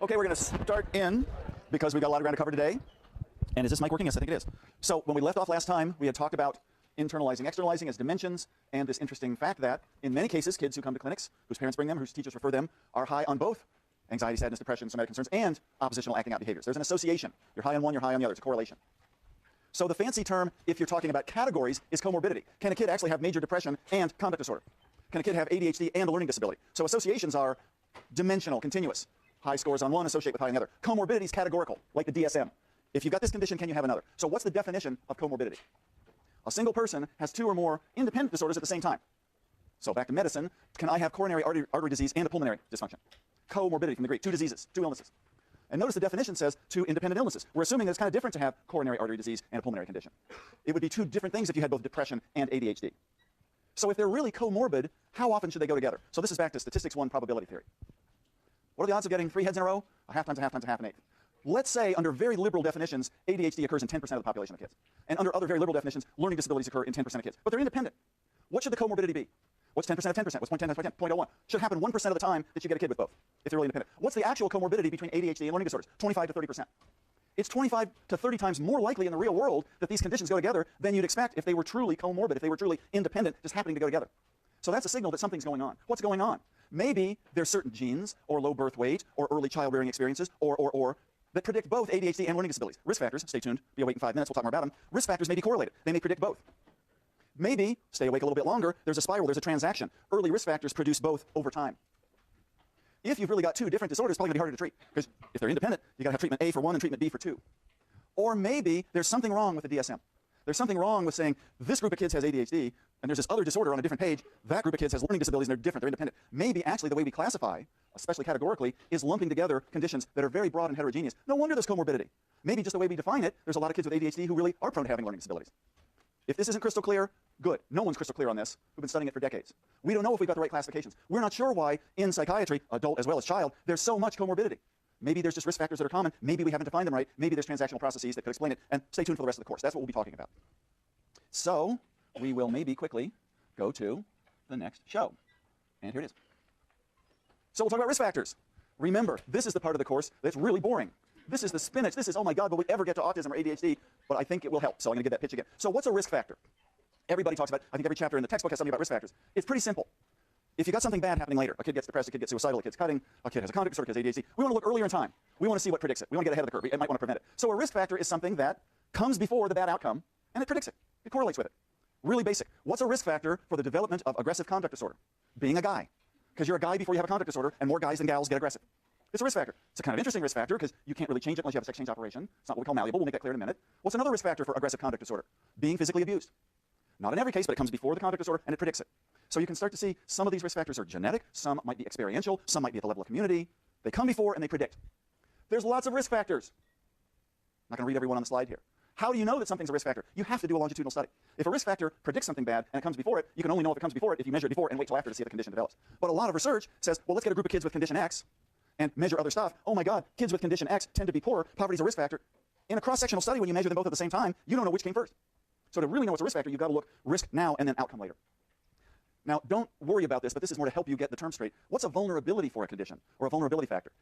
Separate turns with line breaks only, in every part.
Okay, we're going to start in because we've got a lot of ground to cover today. And is this mic working? Yes, I think it is. So when we left off last time, we had talked about internalizing, externalizing as dimensions, and this interesting fact that in many cases, kids who come to clinics, whose parents bring them, whose teachers refer them, are high on both anxiety, sadness, depression, somatic concerns, and oppositional acting out behaviors. There's an association. You're high on one, you're high on the other. It's a correlation. So the fancy term, if you're talking about categories, is comorbidity. Can a kid actually have major depression and conduct disorder? Can a kid have ADHD and a learning disability? So associations are dimensional, continuous. High scores on one associate with high on the other. Comorbidity is categorical, like the DSM. If you've got this condition, can you have another? So what's the definition of comorbidity? A single person has two or more independent disorders at the same time. So back to medicine, can I have coronary artery disease and a pulmonary dysfunction? Comorbidity from the Greek, two diseases, two illnesses. And notice the definition says two independent illnesses. We're assuming that it's kind of different to have coronary artery disease and a pulmonary condition. It would be two different things if you had both depression and ADHD. So if they're really comorbid, how often should they go together? So this is back to statistics 1 probability theory. What are the odds of getting 3 heads in a row? A half times a half times a half an eighth. Let's say under very liberal definitions, ADHD occurs in 10% of the population of kids. And under other very liberal definitions, learning disabilities occur in 10% of kids. But they're independent. What should the comorbidity be? What's 10% of 10%? What's 0.10 times 10? 0.01. Should happen 1% of the time that you get a kid with both, if they're really independent. What's the actual comorbidity between ADHD and learning disorders? 25 to 30%. It's 25 to 30 times more likely in the real world that these conditions go together than you'd expect if they were truly comorbid, if they were truly independent, just happening to go together. So that's a signal that something's going on. What's going on? Maybe there's certain genes or low birth weight or early childbearing experiences or that predict both ADHD and learning disabilities. Risk factors, stay tuned, be awake in 5 minutes, we'll talk more about them. Risk factors may be correlated. They may predict both. Maybe, stay awake a little bit longer, there's a spiral, there's a transaction. Early risk factors produce both over time. If you've really got two different disorders, it's probably going to be harder to treat, because if they're independent, you've got to have treatment A for one and treatment B for two. Or maybe there's something wrong with the DSM. There's something wrong with saying this group of kids has ADHD, and there's this other disorder on a different page. That group of kids has learning disabilities, and they're different, they're independent. Maybe actually the way we classify, especially categorically, is lumping together conditions that are very broad and heterogeneous. No wonder there's comorbidity. Maybe just the way we define it, there's a lot of kids with ADHD who really are prone to having learning disabilities. If this isn't crystal clear, good. No one's crystal clear on this. We've been studying it for decades. We don't know if we've got the right classifications. We're not sure why in psychiatry, adult as well as child, there's so much comorbidity. Maybe there's just risk factors that are common. Maybe we haven't defined them right. Maybe there's transactional processes that could explain it. And stay tuned for the rest of the course. That's what we'll be talking about. So we will maybe quickly go to the next show. And here it is. So we'll talk about risk factors. Remember, this is the part of the course that's really boring. This is the spinach. This is, oh my God, will we ever get to autism or ADHD? But I think it will help. So I'm going to give that pitch again. So what's a risk factor? Everybody talks about, I think every chapter in the textbook has something about risk factors. It's pretty simple. If you got something bad happening later, a kid gets depressed, a kid gets suicidal, a kid's cutting, a kid has a conduct disorder, a kid has ADHD, we want to look earlier in time. We want to see what predicts it. We want to get ahead of the curve. We might want to prevent it. So a risk factor is something that comes before the bad outcome, and it predicts it. It correlates with it. Really basic. What's a risk factor for the development of aggressive conduct disorder? Being a guy. Because you're a guy before you have a conduct disorder, and more guys than gals get aggressive. It's a risk factor. It's a kind of interesting risk factor because you can't really change it unless you have a sex change operation. It's not what we call malleable. We'll make that clear in a minute. What's another risk factor for aggressive conduct disorder? Being physically abused. Not in every case, but it comes before the conduct disorder, and it predicts it. So you can start to see some of these risk factors are genetic, some might be experiential, some might be at the level of community. They come before and they predict. There's lots of risk factors. I'm not going to read every one on the slide here. How do you know that something's a risk factor? You have to do a longitudinal study. If a risk factor predicts something bad and it comes before it, you can only know if it comes before it if you measure it before and wait till after to see if the condition develops. But a lot of research says, well, let's get a group of kids with condition X and measure other stuff. Oh my God, kids with condition X tend to be poorer. Poverty's a risk factor. In a cross-sectional study, when you measure them both at the same time, you don't know which came first. So to really know what's a risk factor, you've got to look risk now and then outcome later. Now, don't worry about this, but this is more to help you get the term straight. What's a vulnerability for a condition or a vulnerability factor?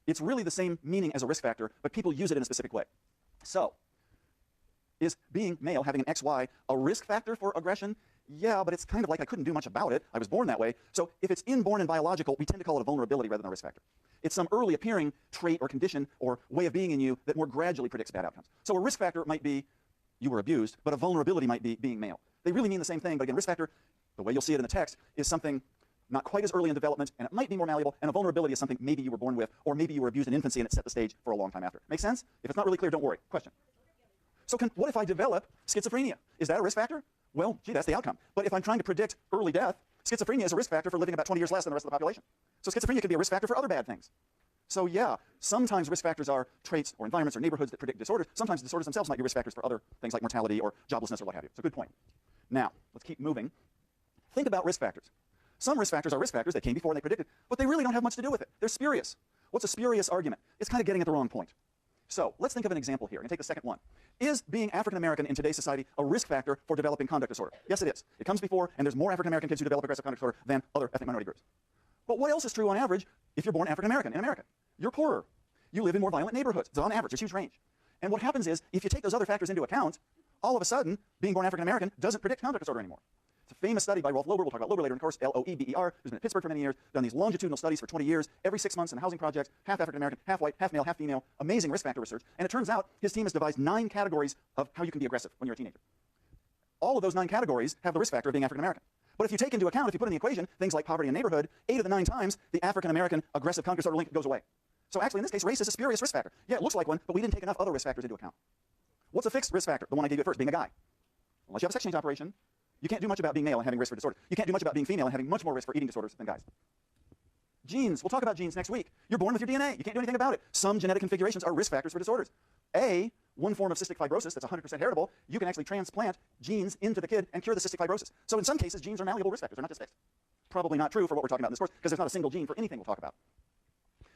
It's really the same meaning as a risk factor, but people use it in a specific way. So, is being male, having an XY, a risk factor for aggression? Yeah, but it's kind of like I couldn't do much about it. I was born that way. So if it's inborn and biological, we tend to call it a vulnerability rather than a risk factor. It's some early appearing trait or condition or way of being in you that more gradually predicts bad outcomes. So a risk factor might be you were abused, but a vulnerability might be being male. They really mean the same thing, but again, risk factor, the way you'll see it in the text, is something not quite as early in development, and it might be more malleable, and a vulnerability is something maybe you were born with, or maybe you were abused in infancy and it set the stage for a long time after. Make sense? If it's not really clear, don't worry. Question? So what if I develop schizophrenia? Is that a risk factor? Well, gee, that's the outcome. But if I'm trying to predict early death, schizophrenia is a risk factor for living about 20 years less than the rest of the population. So schizophrenia could be a risk factor for other bad things. So yeah, sometimes risk factors are traits or environments or neighborhoods that predict disorders. Sometimes disorders themselves might be risk factors for other things like mortality or joblessness or what have you. It's a good point. Now, let's keep moving. Think about risk factors. Some risk factors are risk factors that came before and they predicted, but they really don't have much to do with it. They're spurious. What's a spurious argument? It's kind of getting at the wrong point. So let's think of an example here. I'm going to take the second one. Is being African American in today's society a risk factor for developing conduct disorder? Yes, it is. It comes before, and there's more African American kids who develop aggressive conduct disorder than other ethnic minority groups. But what else is true on average if you're born African American in America? You're poorer. you live in more violent neighborhoods. So on average, there's a huge range. And what happens is, if you take those other factors into account, all of a sudden, being born African American doesn't predict conduct disorder anymore. It's a famous study by Rolf Loeber. We'll talk about Loeber later in the course, L-O-E-B-E-R, who's been at Pittsburgh for many years, done these longitudinal studies for 20 years, every 6 months in housing projects, half African American, half white, half male, half female, amazing risk factor research. And it turns out his team has devised 9 categories of how you can be aggressive when you're a teenager. All of those 9 categories have the risk factor of being African American. But if you take into account, if you put in the equation, things like poverty and neighborhood, 8 of the 9 times, the African American aggressive conduct disorder link goes away. So actually, in this case, race is a spurious risk factor. Yeah, it looks like one, but we didn't take enough other risk factors into account. What's a fixed risk factor? The one I gave you at first, being a guy. Unless you have a sex change operation, you can't do much about being male and having risk for disorder. You can't do much about being female and having much more risk for eating disorders than guys. Genes. We'll talk about genes next week. You're born with your DNA. You can't do anything about it. Some genetic configurations are risk factors for disorders. One form of cystic fibrosis that's 100% heritable, you can actually transplant genes into the kid and cure the cystic fibrosis. So in some cases, genes are malleable risk factors. They're not just fixed. Probably not true for what we're talking about in this course, because there's not a single gene for anything we'll talk about.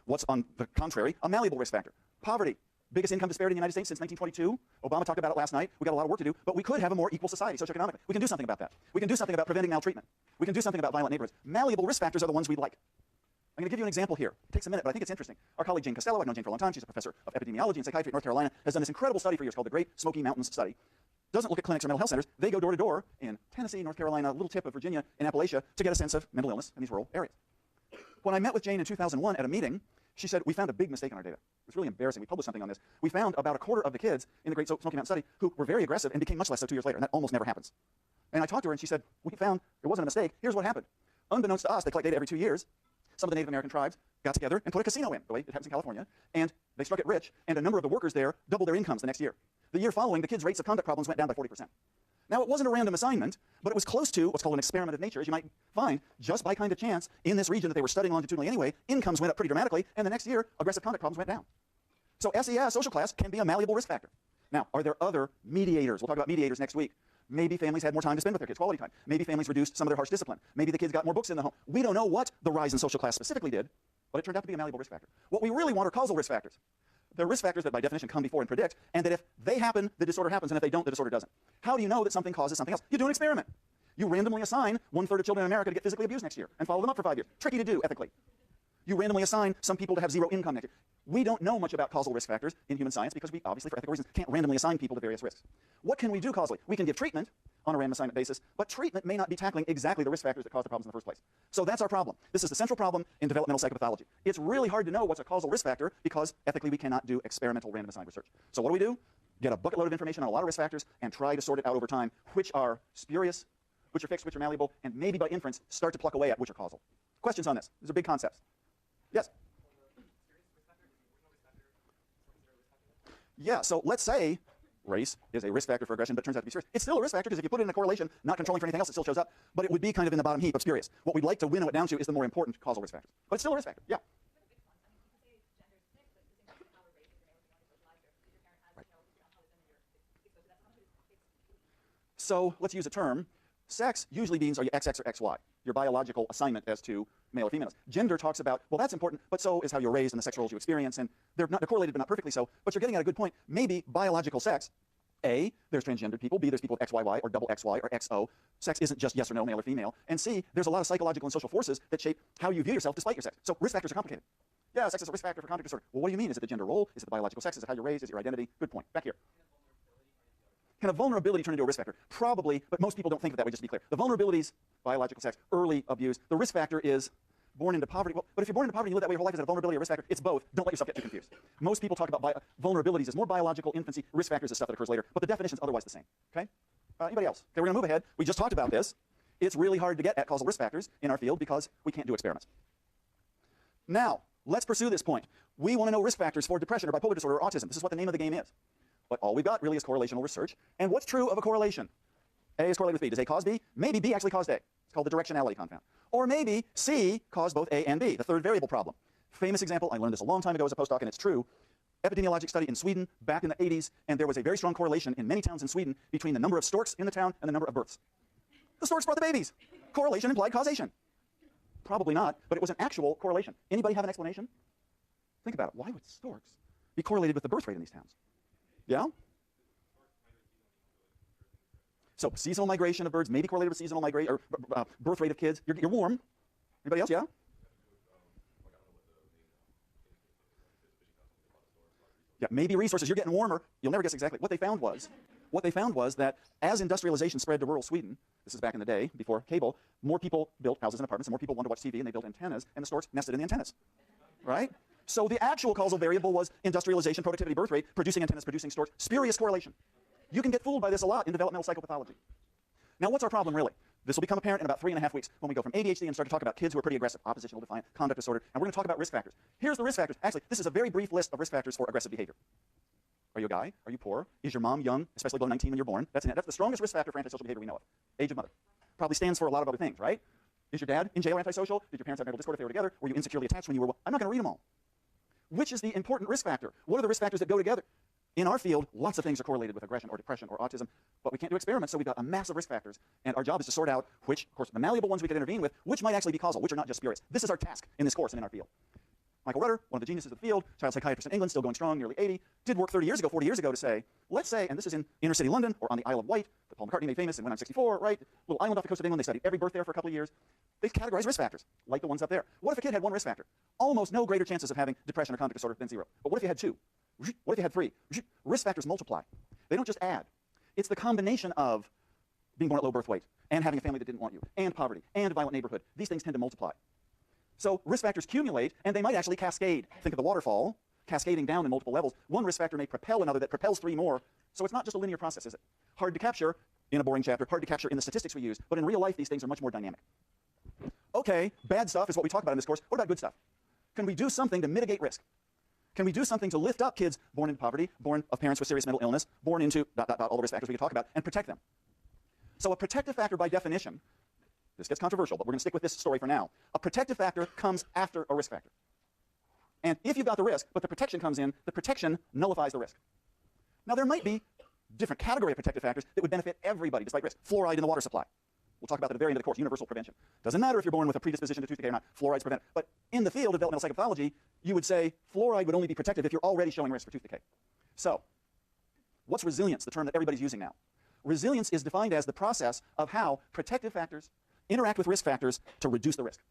What's on the contrary? A malleable risk factor. Poverty. Biggest income disparity in the United States since 1922. Obama talked about it last night. We've got a lot of work to do, but we could have a more equal society socioeconomically. We can do something about that. We can do something about preventing maltreatment. We can do something about violent neighborhoods. Malleable risk factors are the ones we like. I'm going to give you an example here. It takes a minute, but I think it's interesting. Our colleague Jane Costello, I've known Jane for a long time. She's a professor of epidemiology and psychiatry at North Carolina, has done this incredible study for years called the Great Smoky Mountains Study. Doesn't look at clinics or mental health centers. They go door to door in Tennessee, North Carolina, a little tip of Virginia, in Appalachia, to get a sense of mental illness in these rural areas. When I met with Jane in 2001 at a meeting, she said, we found a big mistake in our data. It was really embarrassing. We published something on this. We found about a quarter of the kids in the Great Smoky Mountain Study who were very aggressive and became much less so 2 years later, and that almost never happens. And I talked to her, and she said, we found it wasn't a mistake. Here's what happened. Unbeknownst to us, they collect data every 2 years. Some of the Native American tribes got together and put a casino in, the way it happens in California, and they struck it rich, and a number of the workers there doubled their incomes the next year. The year following, the kids' rates of conduct problems went down by 40%. Now, it wasn't a random assignment, but it was close to what's called an experiment of nature, as you might find. Just by kind of chance, in this region that they were studying longitudinally anyway, incomes went up pretty dramatically, and the next year, aggressive conduct problems went down. So SES, social class, can be a malleable risk factor. Now, are there other mediators? We'll talk about mediators next week. Maybe families had more time to spend with their kids, quality time. Maybe families reduced some of their harsh discipline. Maybe the kids got more books in the home. We don't know what the rise in social class specifically did, but it turned out to be a malleable risk factor. What we really want are causal risk factors. They're risk factors that by definition come before and predict, and that if they happen, the disorder happens, and if they don't, the disorder doesn't. How do you know that something causes something else? You do an experiment. You randomly assign 1/3 of children in America to get physically abused next year and follow them up for 5 years. Tricky to do ethically. You randomly assign some people to have 0 income next year. We don't know much about causal risk factors in human science because we obviously, for ethical reasons, can't randomly assign people to various risks. What can we do causally? We can give treatment on a random assignment basis, but treatment may not be tackling exactly the risk factors that cause the problems in the first place. So that's our problem. This is the central problem in developmental psychopathology. It's really hard to know what's a causal risk factor because ethically we cannot do experimental random assigned research. So what do? Get a bucket load of information on a lot of risk factors and try to sort it out over time, which are spurious, which are fixed, which are malleable, and maybe by inference start to pluck away at which are causal. Questions on this? These are big concepts. Yes? Yeah, so let's say race is a risk factor for aggression, but it turns out to be spurious. It's still a risk factor because if you put it in a correlation, not controlling for anything else, it still shows up, but it would be kind of in the bottom heap of spurious. What we'd like to winnow it down to is the more important causal risk factors. But it's still a risk factor, yeah. Right. So let's use a term. Sex usually means are you XX or XY, your biological assignment as to male or female. Gender talks about, well, that's important, but so is how you're raised and the sex roles you experience, and they're correlated but not perfectly so, but you're getting at a good point. Maybe biological sex, A, there's transgendered people, B, there's people with XYY or double XY or XO. Sex isn't just yes or no, male or female, and C, there's a lot of psychological and social forces that shape how you view yourself despite your sex. So risk factors are complicated. Yeah, sex is a risk factor for conduct disorder. Well, what do you mean? Is it the gender role? Is it the biological sex? Is it how you're raised? Is it your identity? Good point. Back here. Can a vulnerability turn into a risk factor? Probably, but most people don't think of it that way, just to be clear. The vulnerabilities, biological sex, early abuse. The risk factor is born into poverty. Well, but if you're born into poverty and you live that way your whole life, is it a vulnerability or risk factor? It's both. Don't let yourself get too confused. Most people talk about vulnerabilities as more biological, infancy. Risk factors is stuff that occurs later, but the definition's otherwise the same. Okay? Anybody else? Okay, we're going to move ahead. We just talked about this. It's really hard to get at causal risk factors in our field because we can't do experiments. Now, let's pursue this point. We want to know risk factors for depression or bipolar disorder or autism. This is what the name of the game is. But all we've got really is correlational research. And what's true of a correlation? A is correlated with B. Does A cause B? Maybe B actually caused A. It's called the directionality confound. Or maybe C caused both A and B, the third variable problem. Famous example, I learned this a long time ago as a postdoc, and it's true. Epidemiologic study in Sweden back in the 80s, and there was a very strong correlation in many towns in Sweden between the number of storks in the town and the number of births. The storks brought the babies. Correlation implied causation. Probably not, but it was an actual correlation. Anybody have an explanation? Think about it. Why would storks be correlated with the birth rate in these towns? Yeah? So seasonal migration of birds may be correlated with seasonal migration or birth rate of kids. You're warm. Anybody else? Yeah? Yeah, maybe resources. You're getting warmer. You'll never guess exactly. What they found was that as industrialization spread to rural Sweden, this is back in the day, before cable, more people built houses and apartments, and more people wanted to watch TV, and they built antennas, and the storks nested in the antennas, right? So the actual causal variable was industrialization, productivity, birth rate, producing antennas, producing storks. Spurious correlation. You can get fooled by this a lot in developmental psychopathology. Now, what's our problem, really? This will become apparent in about 3.5 weeks when we go from ADHD and start to talk about kids who are pretty aggressive, oppositional, defiant, conduct disorder, and we're going to talk about risk factors. Here's the risk factors. Actually, this is a very brief list of risk factors for aggressive behavior. Are you a guy? Are you poor? Is your mom young, especially below 19 when you're born? That's the strongest risk factor for antisocial behavior we know of. Age of mother. Probably stands for a lot of other things, right? Is your dad in jail antisocial? Did your parents have marital discord if they were together? Were you insecurely attached when you were? I'm not going to read them all. Which is the important risk factor? What are the risk factors that go together? In our field, lots of things are correlated with aggression or depression or autism, but we can't do experiments, so we've got a mass of risk factors, and our job is to sort out which, of course, the malleable ones we could intervene with, which might actually be causal, which are not just spurious. This is our task in this course and in our field. Michael Rudder, one of the geniuses of the field, child psychiatrist in England, still going strong, nearly 80, did work 30 years ago, 40 years ago to say, let's say, and this is in inner city London or on the Isle of Wight, that Paul McCartney made famous in When I'm 64, right? Little island off the coast of England, they studied every birth there for a couple of years. They categorized risk factors, like the ones up there. What if a kid had one risk factor? Almost no greater chances of having depression or conduct disorder than zero. But what if you had two? What if you had three? Risk factors multiply. They don't just add. It's the combination of being born at low birth weight and having a family that didn't want you and poverty and a violent neighborhood. These things tend to multiply. So risk factors accumulate, and they might actually cascade. Think of the waterfall cascading down in multiple levels. One risk factor may propel another that propels three more. So it's not just a linear process, is it? Hard to capture in a boring chapter, hard to capture in the statistics we use, but in real life, these things are much more dynamic. Okay, bad stuff is what we talk about in this course. What about good stuff? Can we do something to mitigate risk? Can we do something to lift up kids born into poverty, born of parents with serious mental illness, born into ... all the risk factors we could talk about, and protect them? So a protective factor by definition, this gets controversial, but we're going to stick with this story for now. A protective factor comes after a risk factor. And if you've got the risk, but the protection comes in, the protection nullifies the risk. Now, there might be different category of protective factors that would benefit everybody despite risk. Fluoride in the water supply. We'll talk about that at the very end of the course, universal prevention. Doesn't matter if you're born with a predisposition to tooth decay or not, fluorides prevent it. But in the field of developmental psychopathology, you would say fluoride would only be protective if you're already showing risk for tooth decay. So, what's resilience, the term that everybody's using now? Resilience is defined as the process of how protective factors interact with risk factors to reduce the risk.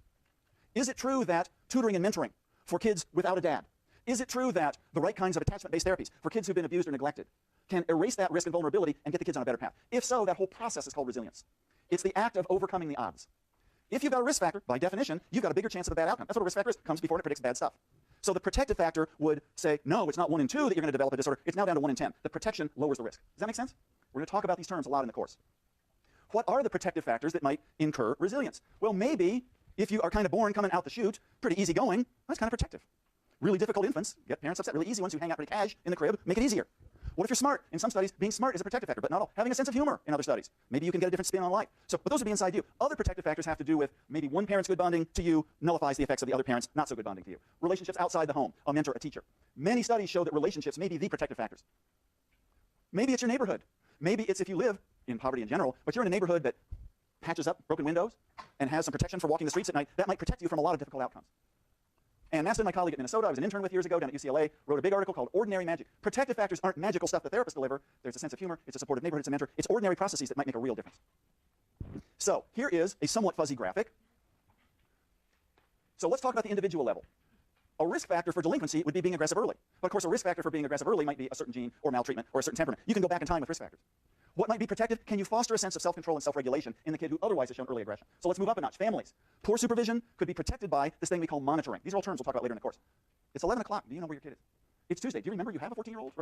Is it true that tutoring and mentoring for kids without a dad, is it true that the right kinds of attachment-based therapies for kids who've been abused or neglected can erase that risk and vulnerability and get the kids on a better path? If so, that whole process is called resilience. It's the act of overcoming the odds. If you've got a risk factor, by definition, you've got a bigger chance of a bad outcome. That's what a risk factor is. It comes before and it predicts bad stuff. So the protective factor would say, no, it's not 1 in 2 that you're going to develop a disorder. It's now down to 1 in 10. The protection lowers the risk. Does that make sense? We're going to talk about these terms a lot in the course. What are the protective factors that might incur resilience? Well, maybe if you are kind of born coming out the chute, pretty easygoing, that's kind of protective. Really difficult infants get parents upset. Really easy ones who hang out pretty cash in the crib, make it easier. What if you're smart? In some studies, being smart is a protective factor, but not all. Having a sense of humor in other studies. Maybe you can get a different spin on life. So, but those would be inside you. Other protective factors have to do with maybe one parent's good bonding to you nullifies the effects of the other parent's not so good bonding to you. Relationships outside the home, a mentor, a teacher. Many studies show that relationships may be the protective factors. Maybe it's your neighborhood. Maybe it's if you live in poverty in general, but you're in a neighborhood that patches up broken windows and has some protection for walking the streets at night. That might protect you from a lot of difficult outcomes. And Mastin, my colleague at Minnesota, I was an intern with years ago down at UCLA, wrote a big article called Ordinary Magic. Protective factors aren't magical stuff that therapists deliver. There's a sense of humor, it's a supportive neighborhood, it's a mentor. It's ordinary processes that might make a real difference. So here is a somewhat fuzzy graphic. So let's talk about the individual level. A risk factor for delinquency would be being aggressive early. But of course, a risk factor for being aggressive early might be a certain gene or maltreatment or a certain temperament. You can go back in time with risk factors. What might be protective? Can you foster a sense of self-control and self-regulation in the kid who otherwise has shown early aggression? So let's move up a notch. Families. Poor supervision could be protected by this thing we call monitoring. These are all terms we'll talk about later in the course. It's 11 o'clock. Do you know where your kid is? It's Tuesday. Do you remember you have a 14-year-old? Right?